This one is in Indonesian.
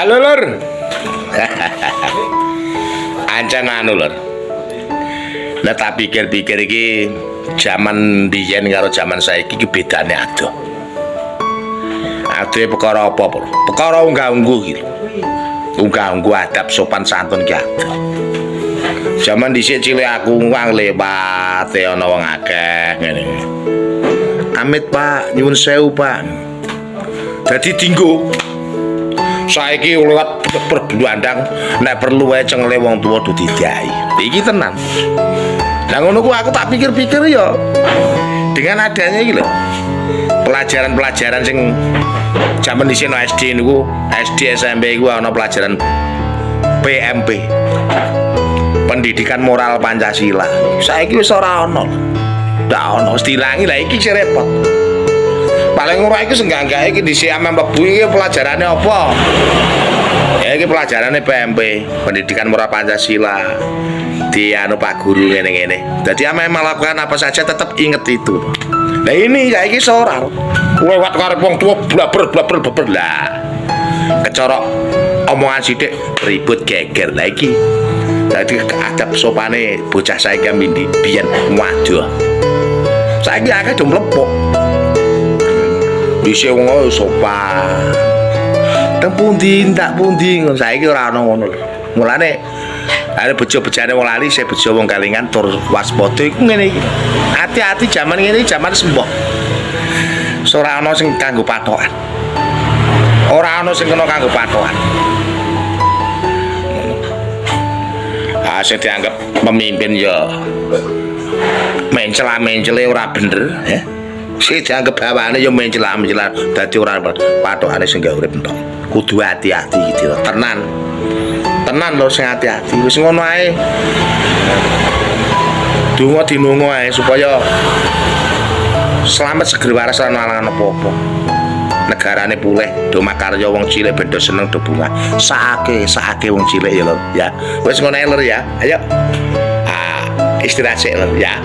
Halo lur. Ancen anu lur. Lah tak pikir-pikir iki zaman biyen karo zaman saiki iki bedane adoh. Adohe perkara apa, Bro? Perkara unggah-ungguh iki. Unggah-ungguh adab sopan santun ki adoh. Zaman dhisik cilik aku wong lewat ana wong akeh ngene. Amit Pak, nyuwun sewu Pak. Dadi dinggo. Saiki lewat berbandang nek perlu wae cengle wong tuwa do didai. Iki tenan. Lah ngono ku aku tak pikir-pikir ya. Dengan adanya iki lho. Pelajaran-pelajaran sing zaman dhisik no SD niku, SD SMP iku ana pelajaran PMP. Pendidikan Moral Pancasila. Saiki wis ora ana. Ndak ana, wis dilangi lah iki sing repot. Paling ora iki senggang-gangge iki dhisik ame mlebu iki pelajarane apa? Ya iki pelajarane PMP, Pendidikan Moral Pancasila. Di anu Pak Guru ngene-ngene. Dadi ame melakukan apa saja tetap inget itu. Nah ini saiki ora. Lewat karep wong tuwa blaber lah. Kecorok omongan sithik ribut geger. Lah iki dadi adab sopane bocah saiki mindi biyen waduh. Saiki akeh do mlepok. Bisa wong sopan. Teng pundi ndak pundi ngono saiki ora ana ngono lho. Mulane are bejo-bejane wong lali, se bejo wong kalingan tur waspada iku ngene iki. Hati-hati zaman ngene iki zaman sembah. Ora ana sing kanggo patokan. Ora ana sing kena kanggo patokan. Sing dianggap pemimpin ya mencela-mencele ora bener ya. Sing dianggap bawane ya mencela-mencela dadi ora patokane sing gak urip entok. Kudu hati-hati gitu lho. Tenan lho sing hati-hati. Wis ngono ae. Donga dinungo ae supaya selamat seger waras lan alangan apa-apa. Negarane pulih, do makarya wong cilik ben do seneng do bunga. Sakake wong cilik ya lho, ya. Wis ngono ae lho ya. Ayo. Istirahat sik lho ya.